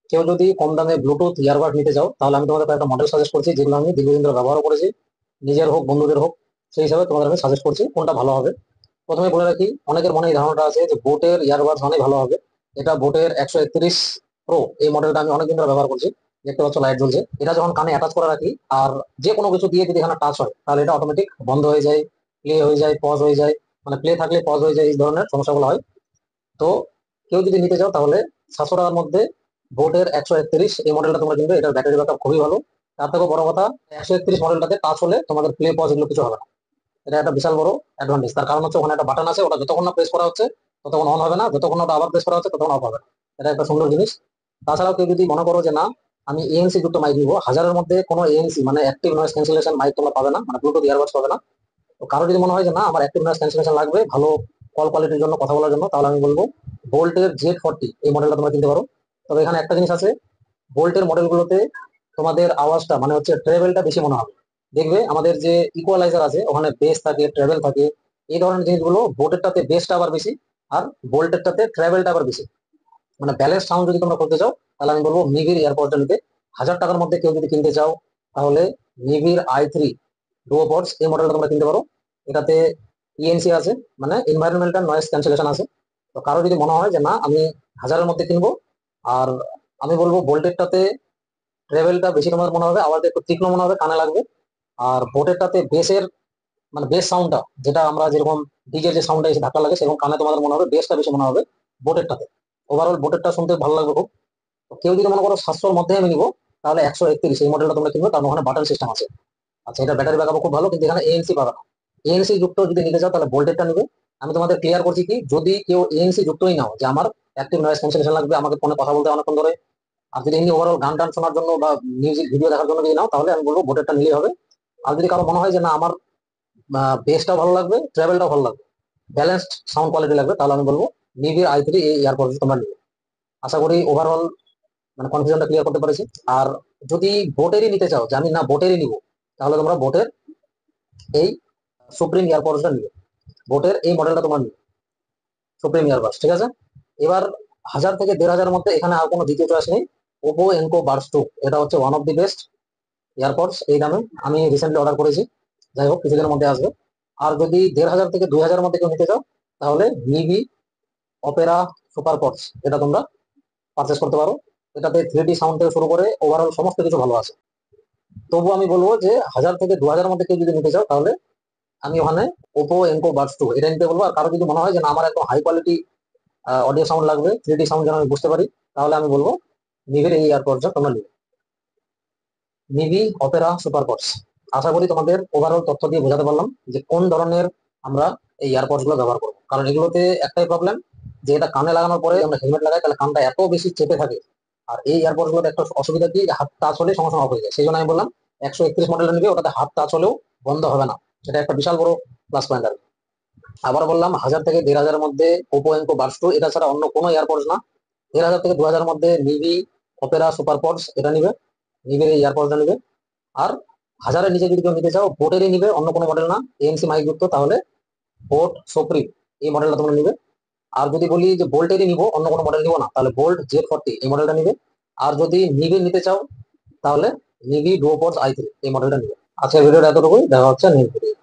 কেউ যদি কম দামে ব্লুটুথ ইয়ারবাড নিতে চাও, তাহলে আমি তোমাদের একটা মডেল সাজেস্ট করছি, যেগুলো আমি দীর্ঘদিন ধরে ব্যবহার করেছি, নিজের হোক বন্ধুদের হোক। সেই হিসাবে তোমাদের আমি সাজেস্ট করছি কোনটা ভালো হবে। প্রথমে বলে রাখি, অনেকের মনে এই ধারণাটা আছে যে বোটের ইয়ারবাডস অনেক ভালো হবে। এটা বোটের 131 প্রো, এই মডেলটা আমি অনেকদিন ধরে ব্যবহার করছি। দেখতে পাচ্ছ লাইট জ্বলছে। এটা যখন কানে অ্যাটাচ করে রাখি, আর যে কোনো কিছু দিয়ে যদি এখানে টাচ হয়, তাহলে এটা অটোমেটিক বন্ধ হয়ে যায়, প্লে হয়ে যায়, পজ হয়ে যায়। মানে প্লে থাকলে পজ হয়ে যায়, এই ধরনের সমস্যাগুলো হয়। তো কেউ যদি নিতে চাও, তাহলে 700 টাকার মধ্যে বোটের 131 এই মডেলটা তোমরা কিনবে। এটার ব্যাটারি ব্যাকআপ খুবই ভালো। তার থেকেও বড় কথা, 131 মডেলটাতে টাচ হলে তোমাদের প্লে পজ এগুলো কিছু হবে না। এটা একটা বিশাল বড় অ্যাডভান্টেজ। তার কারণ হচ্ছে ওখানে একটা বাটন আছে, ওটা যতক্ষণ না প্রেস করা হচ্ছে ততক্ষণ অন হবে না, যতক্ষণ না ওটা আবার প্রেস করা হচ্ছে ততক্ষণ অফ হবে না। এটা একটা সুন্দর জিনিস। তাছাড়াও কেউ যদি মনে করো যে না, আমি এএনসি যুক্ত মাইক নিবো, হাজারের মধ্যে কোনো এএনসি মানে অ্যাক্টিভ নয়েজ ক্যান্সেলেশন মাইক তোমরা পাবে না, মানে ব্লুটুথ ইয়ারবাডস পাবে না। তো কারো যদি মনে হয় যে না, আমার অ্যাক্টিভ নয়েজ ক্যান্সেলেশন লাগবে ভালো কল কোয়ালিটির জন্য, কথা বলার জন্য, তাহলে আমি বলবো বোল্টের Z40 এই মডেলটা তোমরা কিনতে পারো। তবে এখানে একটা জিনিস আছে, বোল্টের মডেলগুলোতে তোমাদের আওয়াজটা মানে হচ্ছে ট্রেভেলটা বেশি মনে হবে। দেখবে আমাদের যে ইকুয়ালাইজার আছে, ওখানে বেস থাকে, ট্রেভেল থাকে, এই ধরনের জিনিসগুলো বোল্টেরটাতে বেসটা আবার বেশি, আর বোল্টেরটাতে ট্রেভেলটা আবার বেশি। মানে ব্যালেন্স সাউন্ড যদি তোমরা করতে চাও, তাহলে আমি বলবো নিভির এয়ারপডটা নিতে। 1000 টাকার মধ্যে কেউ যদি কিনতে চাও, তাহলে নিভির i3 ডুও পডস এই মডেলটা তোমরা কিনতে পারো। এটাতে ইএনসি আছে, মানে এনভায়রনমেন্টাল নয়েজ ক্যান্সেলেশন আছে। তো কারো যদি মনে হয় যে না, আমি হাজারের মধ্যে কিনবো, আর আমি বলবো বোল্টেরটাতে ট্রেভেলটা বেশি তোমার মনে হবে, আওয়াজ একটু তীক্ষ্ণ মনে হবে, কানে লাগবে। আর বোটেরটাতে বেসের মানে বেস সাউন্ডটা, যেটা আমরা যেরকম ডিজের যে সাউন্ডটা এসে ধাক্কা লাগে, সেরকম কানে তোমাদের মনে হবে, বেসটা বেশি মনে হবে বোটেরটাতে। ওভারঅল বোটেরটা শুনতে ভালো লাগবে খুব। তো কেউ যদি মনে করো 700-র মধ্যে আমি নিবো, তাহলে 131 এই মডেলটা তোমরা কিনবে, কারণ ওখানে বাটন সিস্টেম আছে। আচ্ছা, এটা ব্যাটারি ব্যাকআপ খুব ভালো, কিন্তু এখানে এএনসি পাবে না। এএনসি যুক্ত যদি নিতে চাও, তাহলে ভোল্টেজটা নিবে। আমি তোমাদের ক্লিয়ার করছি কি, যদি কেউ এএনসি যুক্তই নাও, যে আমার অ্যাক্টিভ নয়েজ ক্যান্সেলেশন লাগবে, আমাকে ফোনে কথা বলতে অনেকক্ষণ ধরে, আর যদি এমনি ওভারঅল গান টান শোনার জন্য বা মিউজিক ভিডিও দেখার জন্য যদি নাও, তাহলে আমি বলবো ভোটেরটা নিলেই হবে। আর যদি কারো মনে হয় যে না, আমার বেসটাও ভালো লাগবে, ট্রাভেলটাও ভালো লাগবে, ব্যালেন্সড সাউন্ড কোয়ালিটি লাগবে, তাহলে আমি বলবো নিভির i3 এই ইয়ারপডস তোমরা নিবে। আশা করি ওভারঅল মানে কনফিউশনটা ক্লিয়ার করতে পারছি। আর যদি বোটেরই নিতে চাও, যে আমি না বোটেরই নিবো, তাহলে তোমরা বোটের এই সুপ্রিম ইয়ারপডসটা নিবে। বোটের এই মডেলটা তোমার নিবে, সুপ্রিম ইয়ারবাডস, ঠিক আছে। এবার 1000 থেকে 1500-এর মধ্যে এখানে আর কোনো দ্বিতীয় চয়েস নেই। ওপো এনকো বাডস 2, এটা হচ্ছে one of the best AirPods এই দামে। আমি রিসেন্টলি অর্ডার করেছি, যাই হোক কিছুদিনের মধ্যে আসবে। আর যদি 1500 থেকে 2000-এর মধ্যে কেউ নিতে চাও, তাহলে নিভি অপেরা সুপার পডস এটা তোমরা পারচেস করতে পারো। এটাতে 3D সাউন্ড থেকে শুরু করে ওভারঅল সমস্ত কিছু ভালো আছে। তবু আমি বলবো যে 1000 থেকে 2000-এর মধ্যে কেউ যদি নিতে চাও, তাহলে আমি ওখানে ওপো এনকো বাডস 2 এটা নিতে বলবো। আর কারো যদি মনে হয় যে না, আমার একদম হাই কোয়ালিটি অডিও সাউন্ড লাগবে, 3D সাউন্ড যেন আমি বুঝতে পারি, তাহলে আমি বলবো নিভির এই ইয়ারপডসটা তোমরা নিবে, নিভি অপেরা সুপার পডস। আশা করি তোমাদের ওভারঅল তথ্য দিয়ে বোঝাতে পারলাম যে কোন ধরনের আমরা এই ইয়ারপডস গুলো ব্যবহার করবো। কারণ এগুলোতে একটাই প্রবলেম, যে এটা কানে লাগানোর পরে আমরা হেলমেট লাগাই, তাহলে কানটা এত বেশি চেপে থাকে। আর এই ইয়ারপডস গুলোতে একটা অসুবিধা কি, হাত টাচ হলে সঙ্গে সঙ্গে অফ হয়ে যায়। সেই জন্য আমি বললাম 131 মডেলটা নিবে, ওটাতে হাত টাচ হলেও বন্ধ হবে না। এটা একটা বিশাল বড় প্লাস পয়েন্ট। আর আবার বললাম, 1000 থেকে 1500-এর মধ্যে ওপো এনকো বাডস 2 এটা ছাড়া অন্য কোনো ইয়ারপডস না। 1500 থেকে 2000-এর মধ্যে নিভি অপেরা সুপার পডস এটা নিবে, নিভির এই ইয়ারপডসটা নিবে। আর হাজারের নিচে যদি কেউ নিতে চাও, বোটেরই নিবে, অন্য কোনো মডেল না, এএনসি মাইক যুক্ত, তাহলে বোট সুপ্রিম এই মডেলটা তোমরা নিবে। আর যদি বলি যে বোল্টেরই নিবো, অন্য কোনো মডেল নিবো না, তাহলে বোল্ট Z40 এই মডেলটা নিবে। আর যদি নিভি নিতে চাও, তাহলে নিভি ডুওপডস i3 এই মডেলটা নিবে। আজকের ভিডিওটা এতটুকুই, দেখা হচ্ছে নেক্সট ভিডিও।